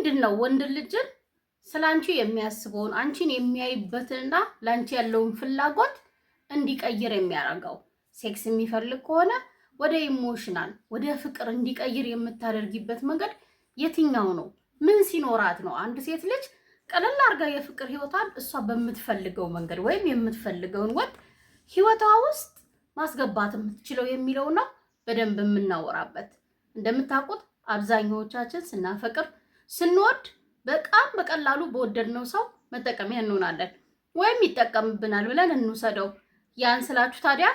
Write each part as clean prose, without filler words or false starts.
ምንድነው ወንድ ልጅን ስላንቺ የሚያስበውን አንቺን የሚያይበትና ላንቺ ያለውን ፍላጎት እንዲቀይር የሚያደርገው? ሴክስ የሚፈልግ ከሆነ ወደ ኢሞሽናል ወደ ፍቅር እንዲቀይር የምታደርጊበት መንገድ የትኛው ነው? ምን ሲኖራት ነው አንድ ሴት ልጅ ቀለል አድርጋ የፍቅር ህይወቷን እሷ በምትፈልገው መንገድ ወይም የምትፈልገውን ወንድ ህይወቷ ውስጥ ማስገባት የምትችለው የሚለው ነው በደንብ የምናወራበት። እንደምታውቁት አብዛኛዎቻችን ስናፈቅር ስንወድ በጣም በቀላሉ በወደድነው ሰው መጠቀሚያ እንሆናለን ወይም ይጠቀምብናል ብለን እንውሰደው። ያን ስላችሁ ታዲያ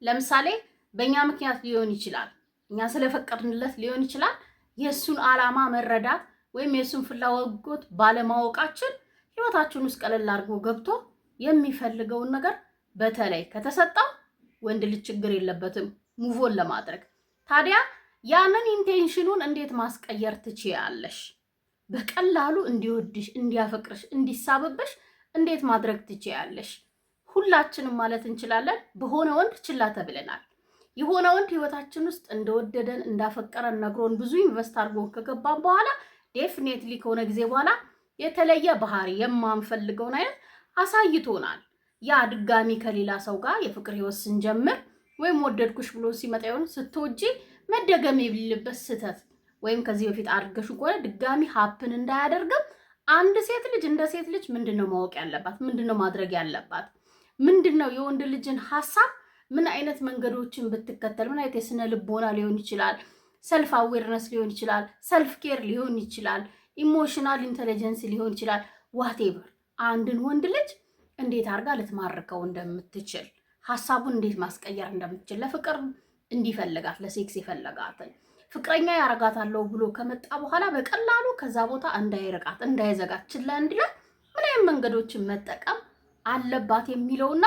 ለምሳሌ በእኛ ምክንያት ሊሆን ይችላል፣ እኛ ስለፈቀድንለት ሊሆን ይችላል። የእሱን ዓላማ መረዳት ወይም የእሱን ፍላጎት ባለማወቃችን ህይወታችን ውስጥ ቀለል አድርጎ ገብቶ የሚፈልገውን ነገር በተለይ ከተሰጠው ወንድ ልጅ ችግር የለበትም ሙቮን ለማድረግ። ታዲያ ያንን ኢንቴንሽኑን እንዴት ማስቀየር ትችያለሽ? በቀላሉ እንዲወድሽ፣ እንዲያፈቅርሽ፣ እንዲሳብብሽ እንዴት ማድረግ ትችያለሽ? ሁላችንም ማለት እንችላለን በሆነ ወንድ ችላ ተብለናል። የሆነ ወንድ ህይወታችን ውስጥ እንደወደደን እንዳፈቀረን ነግሮን ብዙ ኢንቨስት አድርጎን ከገባን በኋላ ዴፊኔትሊ ከሆነ ጊዜ በኋላ የተለየ ባህሪ የማንፈልገውን አይነት አሳይቶናል። ያ ድጋሚ ከሌላ ሰው ጋር የፍቅር ህይወት ስንጀምር ወይም ወደድኩሽ ብሎ ሲመጣ ይሆን ስትወጂ መደገም የሌለበት ስህተት ወይም ከዚህ በፊት አድርገሽ ከሆነ ድጋሚ ሀፕን እንዳያደርግም አንድ ሴት ልጅ እንደ ሴት ልጅ ምንድነው ማወቅ ያለባት? ምንድነው ማድረግ ያለባት? ምንድነው የወንድ ልጅን ሐሳብ ምን አይነት መንገዶችን ብትከተል ምን አይነት የስነ ልቦና ሊሆን ይችላል፣ ሰልፍ አዌርነስ ሊሆን ይችላል፣ ሰልፍ ኬር ሊሆን ይችላል፣ ኢሞሽናል ኢንተለጀንስ ሊሆን ይችላል። ዋቴቨር አንድን ወንድ ልጅ እንዴት አድርጋ ልትማርከው እንደምትችል ሐሳቡን እንዴት ማስቀየር እንደምትችል ለፍቅር እንዲፈልጋት ለሴክስ የፈለጋትን ፍቅረኛ ያረጋታለሁ ብሎ ከመጣ በኋላ በቀላሉ ከዛ ቦታ እንዳይርቃት እንዳይዘጋት ችላ እንዲላት ምን አይነት መንገዶችን መጠቀም አለባት የሚለውና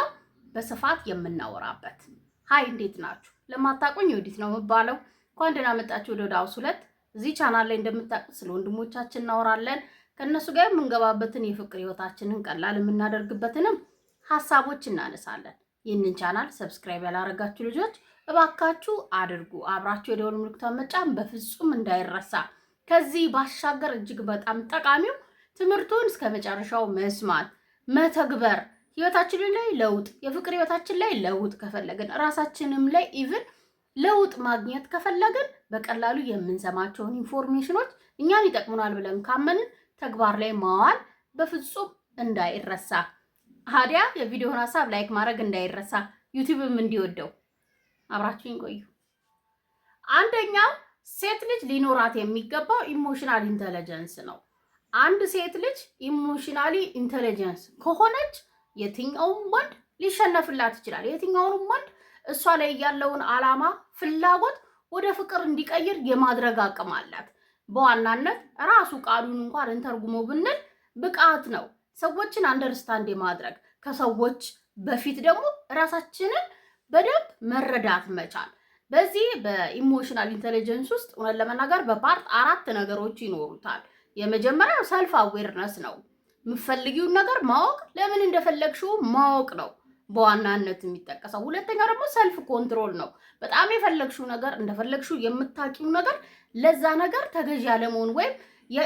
በስፋት የምናወራበት። ሃይ እንዴት ናችሁ? ለማታቆኝ ወዲት ነው የምባለው። እንኳን ደህና መጣችሁ ወደ ዳውስ 2። እዚህ ቻናል ላይ እንደምታውቁት ስለ ወንድሞቻችን እናወራለን። ከነሱ ጋር የምንገባበትን የፍቅር ህይወታችንን ቀላል የምናደርግበትንም ሐሳቦች እናነሳለን። ይህንን ቻናል ሰብስክራይብ ያላረጋችሁ ልጆች እባካችሁ አድርጉ። አብራችሁ የደወል ምልክቱን መጫን በፍጹም እንዳይረሳ። ከዚህ ባሻገር እጅግ በጣም ጠቃሚው ትምህርቱን እስከ መጨረሻው መስማት መተግበር፣ ህይወታችን ላይ ለውጥ የፍቅር ህይወታችን ላይ ለውጥ ከፈለግን ራሳችንም ላይ ኢቭን ለውጥ ማግኘት ከፈለግን በቀላሉ የምንሰማቸውን ኢንፎርሜሽኖች እኛን ይጠቅሙናል ብለን ካመንን ተግባር ላይ ማዋል በፍጹም እንዳይረሳ። ታዲያ የቪዲዮውን ሐሳብ ላይክ ማድረግ እንዳይረሳ፣ ዩቲዩብም እንዲወደው አብራችሁኝ ቆዩ። አንደኛው ሴት ልጅ ሊኖራት የሚገባው ኢሞሽናል ኢንተለጀንስ ነው። አንድ ሴት ልጅ ኢሞሽናሊ ኢንተለጀንስ ከሆነች የትኛውም ወንድ ሊሸነፍላት ይችላል። የትኛውንም ወንድ እሷ ላይ ያለውን ዓላማ ፍላጎት ወደ ፍቅር እንዲቀይር የማድረግ አቅም አላት። በዋናነት ራሱ ቃሉን እንኳን እንተርጉሞ ብንል ብቃት ነው። ሰዎችን አንደርስታንድ የማድረግ ከሰዎች በፊት ደግሞ ራሳችንን በደንብ መረዳት መቻል። በዚህ በኢሞሽናል ኢንተለጀንስ ውስጥ እውነት ለመናገር በፓርት 4 ነገሮች ይኖሩታል። የመጀመሪያው ሰልፍ አዌርነስ ነው። የምትፈልጊውን ነገር ማወቅ፣ ለምን እንደፈለግሽው ማወቅ ነው በዋናነት የሚጠቀሰው። ሁለተኛው ደግሞ ሰልፍ ኮንትሮል ነው። በጣም የፈለግሽው ነገር እንደፈለግሽው የምታቂው ነገር ለዛ ነገር ተገዥ ያለመሆን ወይም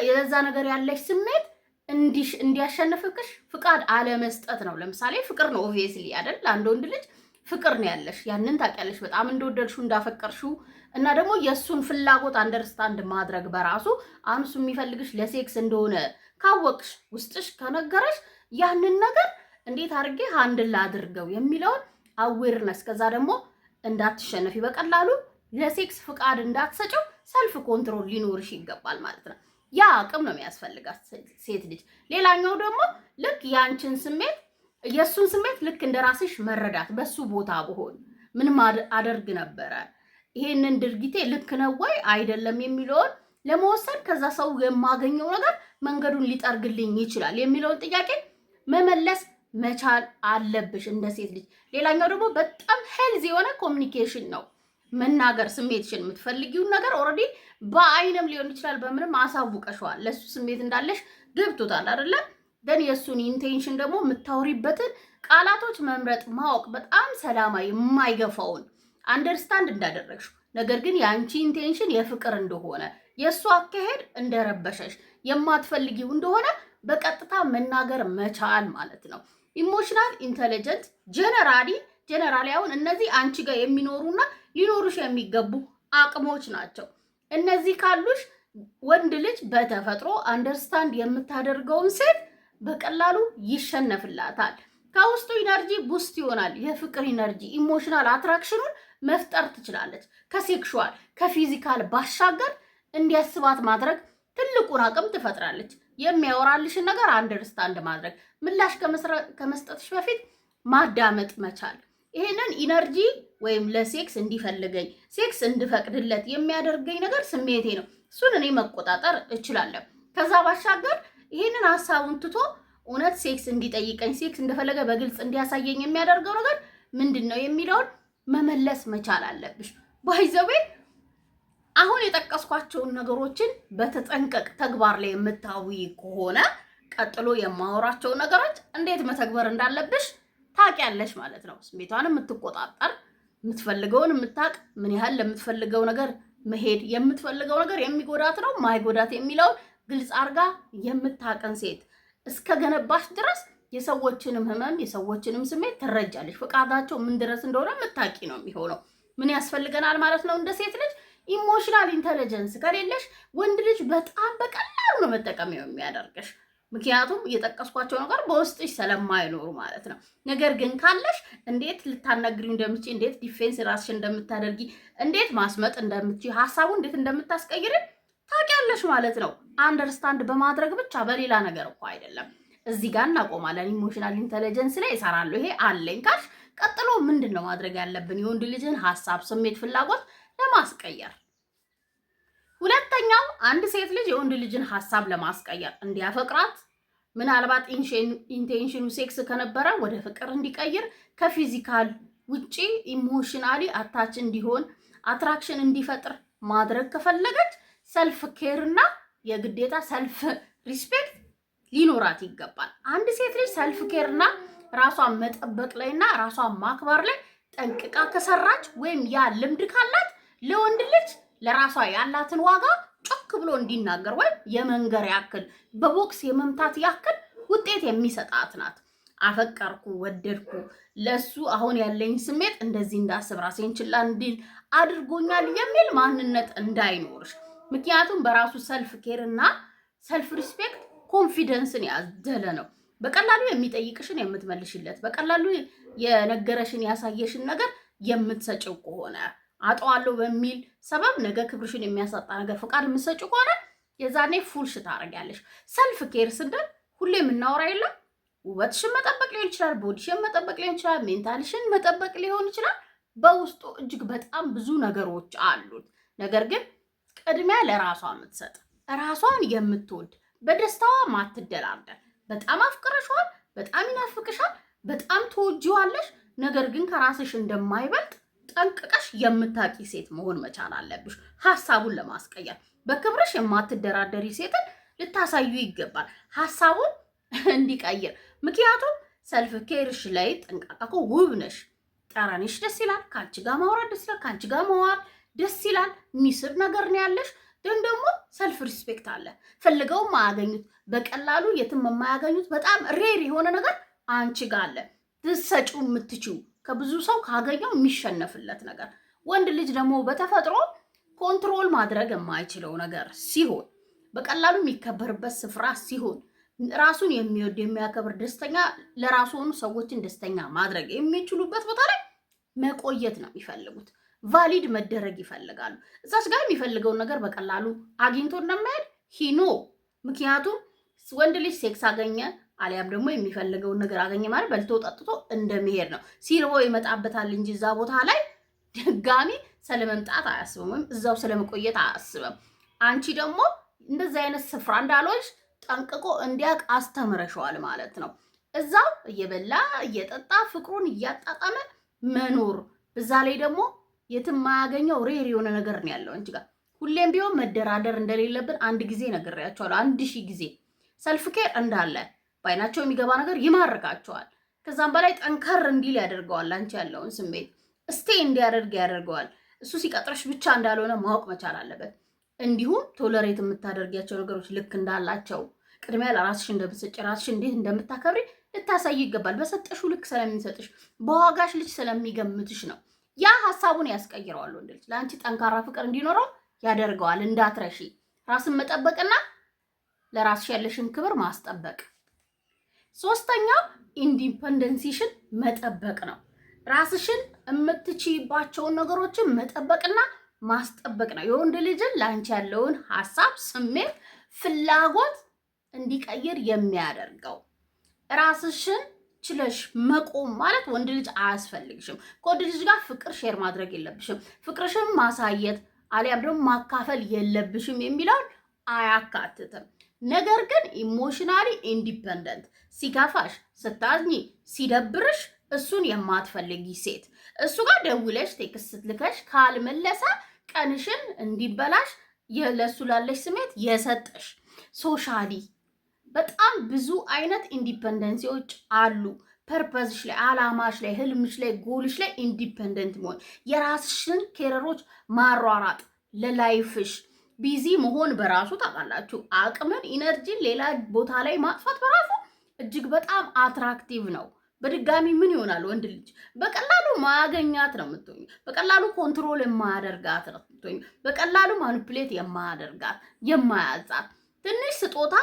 የዛ ነገር ያለሽ ስሜት እንዲያሸንፍክሽ ፍቃድ አለመስጠት ነው። ለምሳሌ ፍቅር ነው ኦብቪየስሊ አይደል? አንድ ወንድ ልጅ ፍቅር ነው ያለሽ፣ ያንን ታውቂያለሽ፣ በጣም እንደወደድሽው እንዳፈቀርሽው እና ደግሞ የእሱን ፍላጎት አንደርስታንድ ማድረግ በራሱ አንሱ የሚፈልግሽ ለሴክስ እንደሆነ ካወቅሽ ውስጥሽ ከነገረሽ ያንን ነገር እንዴት አድርጌ ሃንድል አድርገው የሚለውን አዌርነስ፣ ከዛ ደግሞ እንዳትሸነፊ በቀላሉ ለሴክስ ፍቃድ እንዳትሰጪው ሰልፍ ኮንትሮል ሊኖርሽ ይገባል ማለት ነው። ያ አቅም ነው የሚያስፈልጋት ሴት ልጅ። ሌላኛው ደግሞ ልክ ያንቺን ስሜት የሱን ስሜት ልክ እንደራስሽ መረዳት፣ በሱ ቦታ ብሆን ምን አደርግ ነበረ፣ ይሄንን ድርጊቴ ልክ ነው ወይ አይደለም የሚለውን ለመወሰን ከዛ ሰው የማገኘው ነገር መንገዱን ሊጠርግልኝ ይችላል የሚለውን ጥያቄ መመለስ መቻል አለብሽ እንደ ሴት ልጅ። ሌላኛው ደግሞ በጣም ሄልዝ የሆነ ኮሚኒኬሽን ነው። መናገር፣ ስሜትሽን የምትፈልጊውን ነገር ኦልሬዲ በአይንም ሊሆን ይችላል በምንም አሳውቀሽዋል። ለሱ ስሜት እንዳለሽ ገብቶታል አይደለ? ደን የሱን ኢንቴንሽን ደግሞ የምታወሪበትን ቃላቶች መምረጥ ማወቅ፣ በጣም ሰላማዊ የማይገፋውን አንደርስታንድ እንዳደረግሽው ነገር ግን የአንቺ ኢንቴንሽን የፍቅር እንደሆነ የእሱ አካሄድ እንደረበሸሽ የማትፈልጊው እንደሆነ በቀጥታ መናገር መቻል ማለት ነው። ኢሞሽናል ኢንተለጀንስ ጀነራሊ አሁን እነዚህ አንቺ ጋር የሚኖሩና ሊኖሩሽ የሚገቡ አቅሞች ናቸው። እነዚህ ካሉሽ ወንድ ልጅ በተፈጥሮ አንደርስታንድ የምታደርገውን ሴት በቀላሉ ይሸነፍላታል። ከውስጡ ኢነርጂ ቡስት ይሆናል። የፍቅር ኢነርጂ ኢሞሽናል አትራክሽኑን መፍጠር ትችላለች። ከሴክሹዋል ከፊዚካል ባሻገር እንዲያስባት ማድረግ ትልቁን አቅም ትፈጥራለች። የሚያወራልሽን ነገር አንደርስታንድ ማድረግ፣ ምላሽ ከመስጠትሽ በፊት ማዳመጥ መቻል። ይሄንን ኢነርጂ ወይም ለሴክስ እንዲፈልገኝ ሴክስ እንድፈቅድለት የሚያደርገኝ ነገር ስሜቴ ነው። እሱን እኔ መቆጣጠር እችላለሁ። ከዛ ባሻገር ይሄንን ሀሳቡን ትቶ እውነት ሴክስ እንዲጠይቀኝ ሴክስ እንደፈለገ በግልጽ እንዲያሳየኝ የሚያደርገው ነገር ምንድን ነው የሚለውን መመለስ መቻል አለብሽ። ባይዘዌ አሁን የጠቀስኳቸውን ነገሮችን በተጠንቀቅ ተግባር ላይ የምታዊ ከሆነ ቀጥሎ የማወራቸው ነገሮች እንዴት መተግበር እንዳለብሽ ታውቂያለሽ ማለት ነው። ስሜቷን የምትቆጣጠር የምትፈልገውን የምታውቅ ምን ያህል ለምትፈልገው ነገር መሄድ የምትፈልገው ነገር የሚጎዳት ነው ማይጎዳት የሚለውን ግልጽ አርጋ የምታቀን ሴት እስከ ገነባሽ ድረስ የሰዎችንም ህመም የሰዎችንም ስሜት ትረጃለሽ። ፈቃዳቸው ምን ድረስ እንደሆነ የምታውቂ ነው የሚሆነው። ምን ያስፈልገናል ማለት ነው? እንደ ሴት ልጅ ኢሞሽናል ኢንተለጀንስ ከሌለሽ ወንድ ልጅ በጣም በቀላሉ ነው መጠቀሚያው የሚያደርግሽ። ምክንያቱም እየጠቀስኳቸው ነገር በውስጥሽ ስለማይኖሩ ማለት ነው። ነገር ግን ካለሽ እንዴት ልታናግሪ እንደምትችይ፣ እንዴት ዲፌንስ ራስሽ እንደምታደርጊ፣ እንዴት ማስመጥ እንደምትችይ፣ ሀሳቡ እንዴት እንደምታስቀይሪ ታውቂያለሽ ማለት ነው። አንደርስታንድ በማድረግ ብቻ በሌላ ነገር እኮ አይደለም። እዚህ ጋር እናቆማለን። ኢሞሽናል ኢንተለጀንስ ላይ እሰራለሁ ይሄ አለኝ ካልሽ ቀጥሎ ምንድን ነው ማድረግ ያለብን? የወንድ ልጅን ሀሳብ፣ ስሜት፣ ፍላጎት ለማስቀየር። ሁለተኛው አንድ ሴት ልጅ የወንድ ልጅን ሀሳብ ለማስቀየር እንዲያፈቅራት፣ ምናልባት ኢንቴንሽኑ ሴክስ ከነበረ ወደ ፍቅር እንዲቀይር፣ ከፊዚካል ውጪ ኢሞሽናሊ አታች እንዲሆን አትራክሽን እንዲፈጥር ማድረግ ከፈለገች ሰልፍ ኬር እና የግዴታ ሰልፍ ሪስፔክት ሊኖራት ይገባል። አንድ ሴት ልጅ ሰልፍ ኬር እና ራሷን መጠበቅ ላይ እና ራሷን ማክበር ላይ ጠንቅቃ ከሰራች ወይም ያ ልምድ ካላት ለወንድ ልጅ ለራሷ ያላትን ዋጋ ጮክ ብሎ እንዲናገር ወይም የመንገር ያክል በቦክስ የመምታት ያክል ውጤት የሚሰጣት ናት። አፈቀርኩ፣ ወደድኩ፣ ለሱ አሁን ያለኝ ስሜት እንደዚህ እንዳስብ ራሴን ችላ እንዲል አድርጎኛል የሚል ማንነት እንዳይኖርሽ። ምክንያቱም በራሱ ሰልፍ ኬር እና ሰልፍ ሪስፔክት ኮንፊደንስን ያዘለ ነው። በቀላሉ የሚጠይቅሽን የምትመልሽለት፣ በቀላሉ የነገረሽን ያሳየሽን ነገር የምትሰጭው ከሆነ አጠዋለሁ በሚል ሰበብ ነገ ክብርሽን የሚያሳጣ ነገር ፈቃድ የምትሰጭው ከሆነ የዛኔ ፉልሽ ታደርጊያለሽ። ሰልፍ ኬር ስንል ሁሌ የምናወራ የለም። ውበትሽን መጠበቅ ሊሆን ይችላል፣ ቦዲሽን መጠበቅ ሊሆን ይችላል፣ ሜንታልሽን መጠበቅ ሊሆን ይችላል። በውስጡ እጅግ በጣም ብዙ ነገሮች አሉት። ነገር ግን ቅድሚያ ለራሷ የምትሰጥ ራሷን የምትወድ በደስታዋ ማትደላደል፣ በጣም አፍቅረሽዋል፣ በጣም ይናፍቅሻል፣ በጣም ትወጂዋለሽ። ነገር ግን ከራስሽ እንደማይበልጥ ጠንቅቀሽ የምታቂ ሴት መሆን መቻል አለብሽ። ሀሳቡን ለማስቀየር በክብርሽ የማትደራደሪ ሴትን ልታሳዩ ይገባል ሀሳቡን እንዲቀይር። ምክንያቱም ሰልፍ ኬርሽ ላይ ጠንቃቃ ውብ ነሽ፣ ጠረንሽ ደስ ይላል፣ ከአንቺ ጋር ማውራት ደስ ይላል፣ ከአንቺ ጋር መዋል ደስ ይላል፣ የሚስብ ነገር ነው ያለሽ። ግን ደግሞ ሰልፍ ሪስፔክት አለ። ፈልገው ማያገኙት በቀላሉ የትም የማያገኙት በጣም ሬር የሆነ ነገር አንቺ ጋር አለ። ትሰጪው የምትችው ከብዙ ሰው ካገኘው የሚሸነፍለት ነገር። ወንድ ልጅ ደግሞ በተፈጥሮ ኮንትሮል ማድረግ የማይችለው ነገር ሲሆን፣ በቀላሉ የሚከበርበት ስፍራ ሲሆን፣ ራሱን የሚወድ የሚያከብር ደስተኛ ለራሱ ሆኑ ሰዎችን ደስተኛ ማድረግ የሚችሉበት ቦታ ላይ መቆየት ነው የሚፈልጉት። ቫሊድ መደረግ ይፈልጋሉ። እዛች ጋር የሚፈልገውን ነገር በቀላሉ አግኝቶ እንደማይሄድ ሂኖ። ምክንያቱም ወንድ ልጅ ሴክስ አገኘ አሊያም ደግሞ የሚፈልገውን ነገር አገኘ ማለት በልቶ ጠጥቶ እንደሚሄድ ነው። ሲርቦ ይመጣበታል እንጂ እዛ ቦታ ላይ ድጋሚ ስለመምጣት አያስብም፣ ወይም እዛው ስለመቆየት አያስብም። አንቺ ደግሞ እንደዚህ አይነት ስፍራ እንዳልሆንሽ ጠንቅቆ እንዲያውቅ አስተምረሽዋል ማለት ነው። እዛው እየበላ እየጠጣ ፍቅሩን እያጣጣመ መኖር። በዛ ላይ ደግሞ የትም ማያገኘው ሬር የሆነ ነገር ነው ያለው አንቺ ጋር። ሁሌም ቢሆን መደራደር እንደሌለብን አንድ ጊዜ ነግሬያቸዋለሁ፣ 1000 ጊዜ። ሰልፍ ኬር እንዳለ ባይናቸው የሚገባ ነገር ይማርካቸዋል። ከዛም በላይ ጠንከር እንዲል ያደርገዋል። አንቺ ያለውን ስሜት እስቴ እንዲያደርግ ያደርገዋል። እሱ ሲቀጥረሽ ብቻ እንዳልሆነ ማወቅ መቻል አለበት። እንዲሁም ቶለሬት የምታደርጊያቸው ነገሮች ልክ እንዳላቸው ቅድሚያ ለራስሽ እንደምትሰጪ ራስሽ እንዴት እንደምታከብሪ ልታሳይ ይገባል። በሰጠሽው ልክ ስለሚሰጥሽ በዋጋሽ ልጅ ስለሚገምትሽ ነው። ያ ሀሳቡን ያስቀይረዋል። ወንድ ልጅ ለአንቺ ጠንካራ ፍቅር እንዲኖረው ያደርገዋል። እንዳትረሺ ራስን መጠበቅና ለራስሽ ያለሽን ክብር ማስጠበቅ። ሶስተኛው ኢንዲፔንደንሲሽን መጠበቅ ነው። ራስሽን የምትችይባቸውን ነገሮችን መጠበቅና ማስጠበቅ ነው። የወንድ ልጅን ለአንቺ ያለውን ሀሳብ፣ ስሜት፣ ፍላጎት እንዲቀይር የሚያደርገው። ራስሽን ችለሽ መቆም ማለት ወንድ ልጅ አያስፈልግሽም። ከወንድ ልጅ ጋር ፍቅር ሼር ማድረግ የለብሽም። ፍቅርሽን ማሳየት አሊያም ደግሞ ማካፈል የለብሽም የሚለውን አያካትትም። ነገር ግን ኢሞሽናሊ ኢንዲፔንደንት፣ ሲከፋሽ፣ ስታዝኚ፣ ሲደብርሽ እሱን የማትፈልጊ ሴት እሱ ጋር ደውለሽ ቴክስት ልከሽ ካልመለሰ ቀንሽን እንዲበላሽ ለሱ ላለሽ ስሜት የሰጠሽ ሶሻሊ በጣም ብዙ አይነት ኢንዲፔንደንሲዎች አሉ። ፐርፐዝሽ ላይ፣ አላማሽ ላይ፣ ህልምሽ ላይ፣ ጎልሽ ላይ ኢንዲፔንደንት መሆን፣ የራስሽን ኬረሮች ማሯራጥ፣ ለላይፍሽ ቢዚ መሆን በራሱ ታውቃላችሁ፣ አቅምን ኢነርጂን ሌላ ቦታ ላይ ማጥፋት በራሱ እጅግ በጣም አትራክቲቭ ነው። በድጋሚ ምን ይሆናል? ወንድ ልጅ በቀላሉ ማያገኛት ነው የምትሆኝ። በቀላሉ ኮንትሮል የማያደርጋት ነው የምትሆኝ። በቀላሉ ማኒፕሌት የማያደርጋት የማያዛት ትንሽ ስጦታ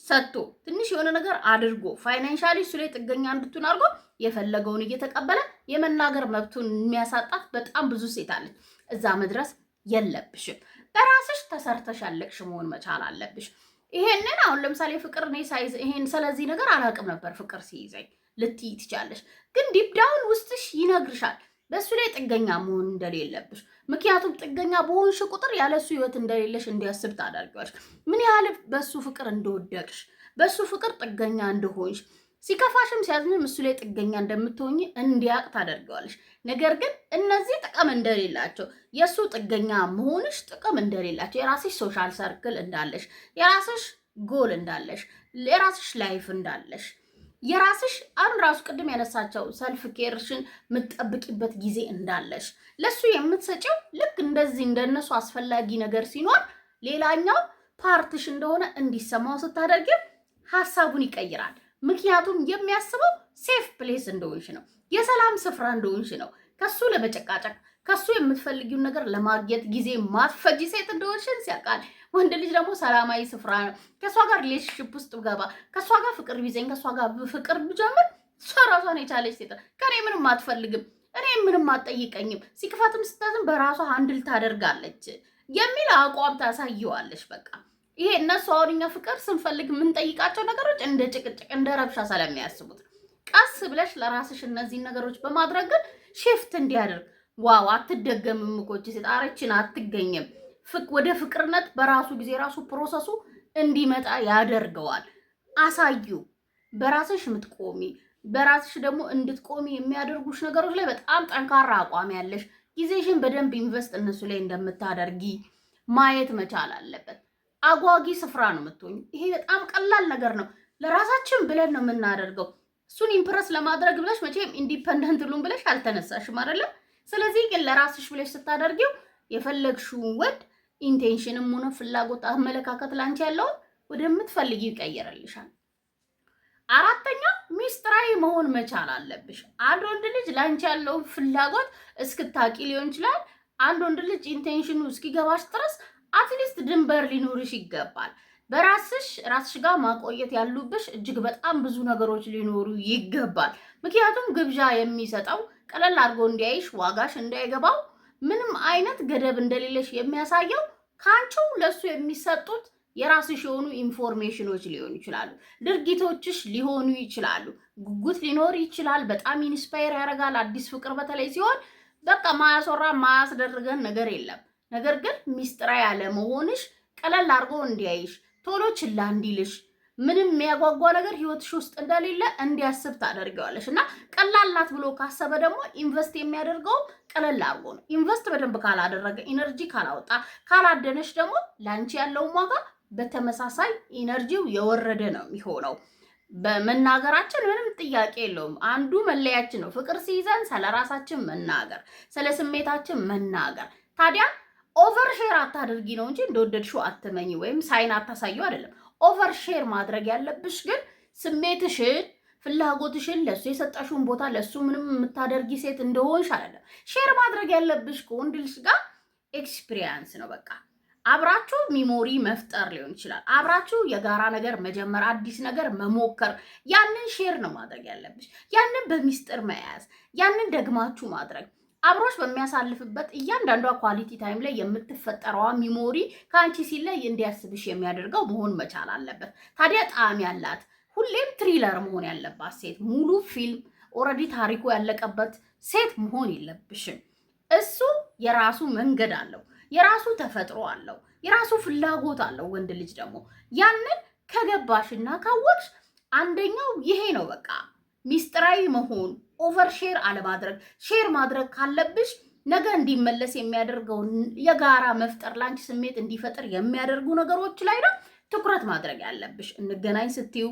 ሰጥቶ ትንሽ የሆነ ነገር አድርጎ ፋይናንሻሊ እሱ ላይ ጥገኛ እንድትሆን አድርጎ የፈለገውን እየተቀበለ የመናገር መብቱን የሚያሳጣት በጣም ብዙ ሴት አለች። እዛ መድረስ የለብሽም። በራስሽ ተሰርተሽ ያለቅሽ መሆን መቻል አለብሽ። ይሄንን አሁን ለምሳሌ ፍቅር እኔ ሳይዝ ይሄን ስለዚህ ነገር አላውቅም ነበር ፍቅር ሲይዘኝ ልትይ ትቻለሽ። ግን ዲፕ ዳውን ውስጥሽ ይነግርሻል በእሱ ላይ ጥገኛ መሆን እንደሌለብሽ። ምክንያቱም ጥገኛ በሆንሽ ቁጥር ያለሱ ህይወት እንደሌለሽ እንዲያስብ ታደርጊዋለሽ። ምን ያህል በሱ ፍቅር እንደወደቅሽ፣ በሱ ፍቅር ጥገኛ እንደሆንሽ፣ ሲከፋሽም ሲያዝንም እሱ ላይ ጥገኛ እንደምትሆኝ እንዲያቅ ታደርጊዋለሽ። ነገር ግን እነዚህ ጥቅም እንደሌላቸው፣ የእሱ ጥገኛ መሆንሽ ጥቅም እንደሌላቸው፣ የራስሽ ሶሻል ሰርክል እንዳለሽ፣ የራስሽ ጎል እንዳለሽ፣ የራስሽ ላይፍ እንዳለሽ፣ የራስሽ አሁን ራሱ ቅድም ያነሳቸው ሰልፍ ኬርሽን የምትጠብቂበት ጊዜ እንዳለሽ ለሱ የምትሰጪው ልክ እንደዚህ እንደነሱ አስፈላጊ ነገር ሲኖር ሌላኛው ፓርትሽ እንደሆነ እንዲሰማው ስታደርጊው ሀሳቡን ይቀይራል። ምክንያቱም የሚያስበው ሴፍ ፕሌስ እንደሆንሽ ነው፣ የሰላም ስፍራ እንደሆንሽ ነው። ከሱ ለመጨቃጨቅ ከሱ የምትፈልጊውን ነገር ለማግኘት ጊዜ ማትፈጂ ሴት እንደሆንሽን ሲያውቃል። ወንድ ልጅ ደግሞ ሰላማዊ ስፍራ ነው። ከሷ ጋር ሪሌሽንሺፕ ውስጥ ገባ፣ ከሷ ጋር ፍቅር ቢዘኝ፣ ከሷ ጋር ፍቅር ብጀምር እሷ ራሷን የቻለች ሴት ከኔ ምንም አትፈልግም፣ እኔ ምንም አትጠይቀኝም፣ ሲክፋትም ስታዝም በራሷ አንድል ታደርጋለች የሚል አቋም ታሳየዋለች። በቃ ይሄ እነሱ አሁን እኛ ፍቅር ስንፈልግ የምንጠይቃቸው ነገሮች እንደ ጭቅጭቅ እንደ ረብሻ ስለሚያስቡት ቀስ ብለሽ ለራስሽ እነዚህን ነገሮች በማድረግ ግን ሽፍት እንዲያደርግ ዋው አትደገምም እኮ ሴት አረችን አትገኝም ወደ ፍቅርነት በራሱ ጊዜ ራሱ ፕሮሰሱ እንዲመጣ ያደርገዋል። አሳዩ። በራስሽ የምትቆሚ በራስሽ ደግሞ እንድትቆሚ የሚያደርጉሽ ነገሮች ላይ በጣም ጠንካራ አቋም ያለሽ ጊዜሽን በደንብ ኢንቨስት እነሱ ላይ እንደምታደርጊ ማየት መቻል አለበት። አጓጊ ስፍራ ነው የምትሆኝ። ይሄ በጣም ቀላል ነገር ነው። ለራሳችን ብለን ነው የምናደርገው። እሱን ኢምፕረስ ለማድረግ ብለሽ መቼም ኢንዲፔንደንት ሉን ብለሽ አልተነሳሽም አይደለም። ስለዚህ ግን ለራስሽ ብለሽ ስታደርጊው የፈለግሽውን ወድ ኢንቴንሽንም ሆነ ፍላጎት፣ አመለካከት ላንቺ ያለውን ወደምትፈልጊው ይቀየርልሻል። አራተኛ ሚስጥራዊ መሆን መቻል አለብሽ። አንድ ወንድ ልጅ ላንቺ ያለውን ፍላጎት እስክታቂ ሊሆን ይችላል። አንድ ወንድ ልጅ ኢንቴንሽኑ እስኪገባሽ ድረስ አትሊስት ድንበር ሊኖርሽ ይገባል። በራስሽ ጋር ማቆየት ያሉብሽ እጅግ በጣም ብዙ ነገሮች ሊኖሩ ይገባል። ምክንያቱም ግብዣ የሚሰጠው ቀለል አድርጎ እንዲያይሽ ዋጋሽ እንዳይገባው ምንም አይነት ገደብ እንደሌለሽ የሚያሳየው ካንቺው ለሱ የሚሰጡት የራስሽ የሆኑ ኢንፎርሜሽኖች ሊሆኑ ይችላሉ፣ ድርጊቶችሽ ሊሆኑ ይችላሉ፣ ጉጉት ሊኖር ይችላል። በጣም ኢንስፓየር ያደርጋል። አዲስ ፍቅር በተለይ ሲሆን በቃ ማያስወራ ማያስደርገን ነገር የለም። ነገር ግን ሚስጥራ ያለ መሆንሽ ቀለል አድርጎ እንዲያይሽ ቶሎ ችላ እንዲልሽ ምንም የሚያጓጓ ነገር ህይወትሽ ውስጥ እንደሌለ እንዲያስብ ታደርገዋለሽ። እና ቀላል ናት ብሎ ካሰበ ደግሞ ኢንቨስት የሚያደርገው ቀለል አድርጎ ነው። ኢንቨስት በደንብ ካላደረገ ኢነርጂ ካላወጣ ካላደነሽ ደግሞ ላንቺ ያለውን ዋጋ በተመሳሳይ ኢነርጂው የወረደ ነው የሚሆነው። በመናገራችን ምንም ጥያቄ የለውም። አንዱ መለያችን ነው። ፍቅር ሲይዘን ስለ ራሳችን መናገር፣ ስለ ስሜታችን መናገር። ታዲያ ኦቨር ሼር አታድርጊ ነው እንጂ እንደወደድሽው አትመኝ ወይም ሳይን አታሳየው አይደለም። ኦቨር ሼር ማድረግ ያለብሽ ግን ስሜትሽን፣ ፍላጎትሽን ለሱ የሰጠሽውን ቦታ ለሱ ምንም የምታደርጊ ሴት እንደሆንሽ አይደለም። ሼር ማድረግ ያለብሽ ከወንድ ልጅ ጋር ኤክስፒሪየንስ ነው። በቃ አብራችሁ ሚሞሪ መፍጠር ሊሆን ይችላል። አብራችሁ የጋራ ነገር መጀመር፣ አዲስ ነገር መሞከር፣ ያንን ሼር ነው ማድረግ ያለብሽ። ያንን በሚስጥር መያዝ፣ ያንን ደግማችሁ ማድረግ አብሮሽ በሚያሳልፍበት እያንዳንዷ ኳሊቲ ታይም ላይ የምትፈጠረዋ ሚሞሪ ከአንቺ ሲለይ እንዲያስብሽ የሚያደርገው መሆን መቻል አለበት። ታዲያ ጣዕም ያላት ሁሌም ትሪለር መሆን ያለባት ሴት፣ ሙሉ ፊልም ኦልሬዲ ታሪኩ ያለቀበት ሴት መሆን የለብሽም። እሱ የራሱ መንገድ አለው፣ የራሱ ተፈጥሮ አለው፣ የራሱ ፍላጎት አለው። ወንድ ልጅ ደግሞ ያንን ከገባሽና ካወቅሽ አንደኛው ይሄ ነው። በቃ ሚስጥራዊ መሆን፣ ኦቨር ሼር አለማድረግ። ሼር ማድረግ ካለብሽ ነገ እንዲመለስ የሚያደርገው የጋራ መፍጠር፣ ላንቺ ስሜት እንዲፈጥር የሚያደርጉ ነገሮች ላይ ነው ትኩረት ማድረግ ያለብሽ። እንገናኝ ስትዩ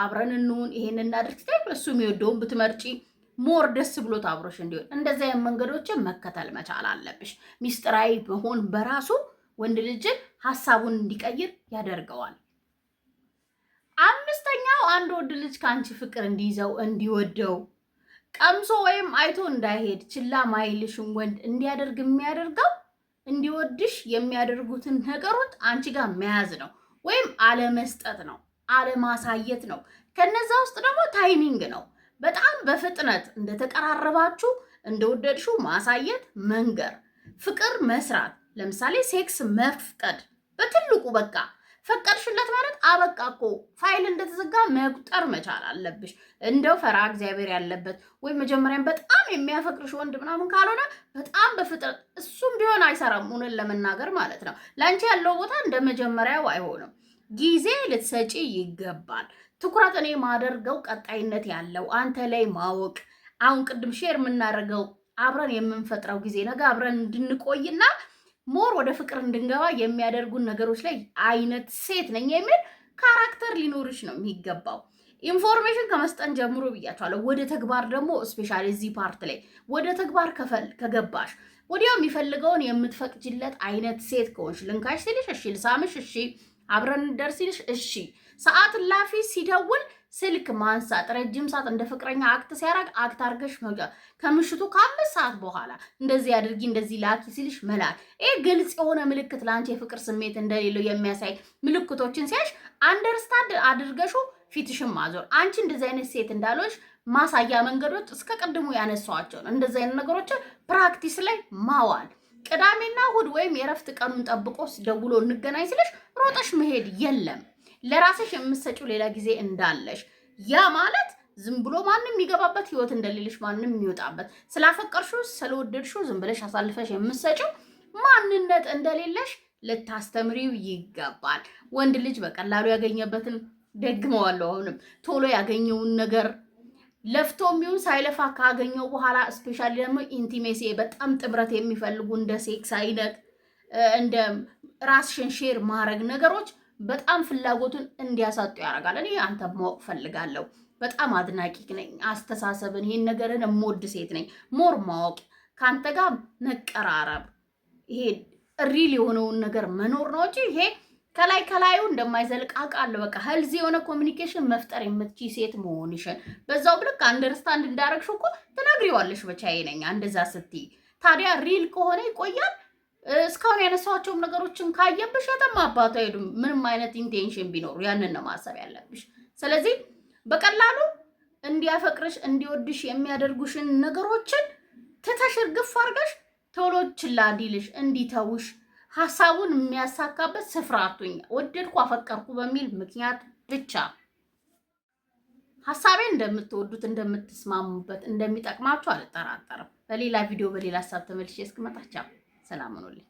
አብረን እንሁን፣ ይሄን እናድርግ ስትይ እሱ የሚወደውን ብትመርጪ ሞር ደስ ብሎት አብሮሽ እንዲሆን እንደዚህ አይነት መንገዶችን መከተል መቻል አለብሽ። ሚስጥራዊ መሆን በራሱ ወንድ ልጅን ሐሳቡን እንዲቀይር ያደርገዋል። አምስተኛው አንድ ወንድ ልጅ ከአንቺ ፍቅር እንዲይዘው እንዲወደው ቀምሶ ወይም አይቶ እንዳይሄድ ችላ ማይልሽም ወንድ እንዲያደርግ የሚያደርገው እንዲወድሽ የሚያደርጉትን ነገሮች አንቺ ጋር መያዝ ነው ወይም አለመስጠት ነው፣ አለማሳየት ነው። ከነዛ ውስጥ ደግሞ ታይሚንግ ነው። በጣም በፍጥነት እንደተቀራረባችሁ እንደወደድሽው ማሳየት፣ መንገር፣ ፍቅር መስራት። ለምሳሌ ሴክስ መፍቀድ በትልቁ በቃ ፈቀድሽለት ማለት አበቃ እኮ ፋይል እንደተዘጋ መቁጠር መቻል አለብሽ። እንደው ፈራ እግዚአብሔር ያለበት ወይ መጀመሪያም በጣም የሚያፈቅርሽ ወንድ ምናምን ካልሆነ በጣም በፍጥነት እሱም ቢሆን አይሰራም። እውነት ለመናገር ማለት ነው። ለአንቺ ያለው ቦታ እንደ መጀመሪያው አይሆንም። ጊዜ ልትሰጪ ይገባል። ትኩረት እኔ ማደርገው ቀጣይነት ያለው አንተ ላይ ማወቅ፣ አሁን ቅድም ሼር የምናደርገው አብረን የምንፈጥረው ጊዜ ነገ አብረን እንድንቆይና ሞር ወደ ፍቅር እንድንገባ የሚያደርጉን ነገሮች ላይ አይነት ሴት ነኝ የሚል ካራክተር ሊኖርሽ ነው የሚገባው። ኢንፎርሜሽን ከመስጠን ጀምሮ ብያቸዋለሁ። ወደ ተግባር ደግሞ ስፔሻሊ እዚህ ፓርት ላይ ወደ ተግባር ከገባሽ ወዲያው የሚፈልገውን የምትፈቅጅለት አይነት ሴት ከሆንሽ፣ ልንካሽ ሲልሽ እሺ፣ ልሳምሽ እሺ፣ አብረን እንደርስ ሲልሽ እሺ፣ ሰዓት ላፊ ሲደውል ስልክ ማንሳት፣ ረጅም ሰዓት እንደ ፍቅረኛ አክት ሲያደርግ አክት አድርገሽ መውጣት፣ ከምሽቱ ከ5 ሰዓት በኋላ እንደዚህ አድርጊ እንደዚህ ላኪ ሲልሽ መላክ። ይሄ ግልጽ የሆነ ምልክት ለአንቺ የፍቅር ስሜት እንደሌለው የሚያሳይ ምልክቶችን ሲያሽ አንደርስታንድ አድርገሹ ፊትሽን ማዞር። አንቺ እንደዚህ አይነት ሴት እንዳለሽ ማሳያ መንገዶች እስከ ቅድሙ ያነሳዋቸውን እንደዚህ አይነት ነገሮችን ፕራክቲስ ላይ ማዋል። ቅዳሜና እሑድ ወይም የረፍት ቀኑን ጠብቆ ደውሎ እንገናኝ ሲልሽ ሮጠሽ መሄድ የለም። ለራስሽ የምትሰጪው ሌላ ጊዜ እንዳለሽ፣ ያ ማለት ዝም ብሎ ማንም የሚገባበት ህይወት እንደሌለሽ፣ ማንም የሚወጣበት፣ ስላፈቀርሽው ስለወደድሽው ዝም ብለሽ አሳልፈሽ የምትሰጪው ማንነት እንደሌለሽ ልታስተምሪው ይገባል። ወንድ ልጅ በቀላሉ ያገኘበትን ደግመዋለሁ። አሁንም ቶሎ ያገኘውን ነገር ለፍቶ የሚሆን ሳይለፋ ካገኘው በኋላ ስፔሻሊ ደግሞ ኢንቲሜሲ በጣም ጥምረት የሚፈልጉ እንደ ሴክስ አይነት እንደ ራስሽን ሼር ማድረግ ነገሮች በጣም ፍላጎቱን እንዲያሳጡ ያደርጋል። እኔ አንተ ማወቅ ፈልጋለሁ፣ በጣም አድናቂ ነኝ፣ አስተሳሰብን ይሄን ነገርን የምወድ ሴት ነኝ። ሞር ማወቅ፣ ከአንተ ጋር መቀራረብ፣ ይሄ ሪል የሆነውን ነገር መኖር ነው እንጂ ይሄ ከላይ ከላዩ እንደማይዘልቅ አውቃለሁ። በቃ ሄልዚ የሆነ ኮሚኒኬሽን መፍጠር የምትችይ ሴት መሆንሽን በዛው ብልክ አንደርስታንድ እንዳረግሽው እኮ ትነግሪዋለሽ። ብቻዬ ነኝ እንደዛ ስትይ። ታዲያ ሪል ከሆነ ይቆያል። እስካሁን ያነሳቸውም ነገሮችን ካየብሽ የትም አባቱ አይሄዱም። ምንም አይነት ኢንቴንሽን ቢኖሩ ያንን ነው ማሰብ ያለብሽ። ስለዚህ በቀላሉ እንዲያፈቅርሽ እንዲወድሽ የሚያደርጉሽን ነገሮችን ትተሽ እርግፍ አድርገሽ ቶሎ ችላ እንዲልሽ እንዲተውሽ ሐሳቡን የሚያሳካበት ስፍራ አቱኝ። ወደድኩ አፈቀርኩ በሚል ምክንያት ብቻ ሐሳቤን እንደምትወዱት እንደምትስማሙበት እንደሚጠቅማችሁ አልጠራጠርም። በሌላ ቪዲዮ በሌላ ሐሳብ ተመልሼ እስክመጣ ቻው፣ ሰላም ሁኑልኝ።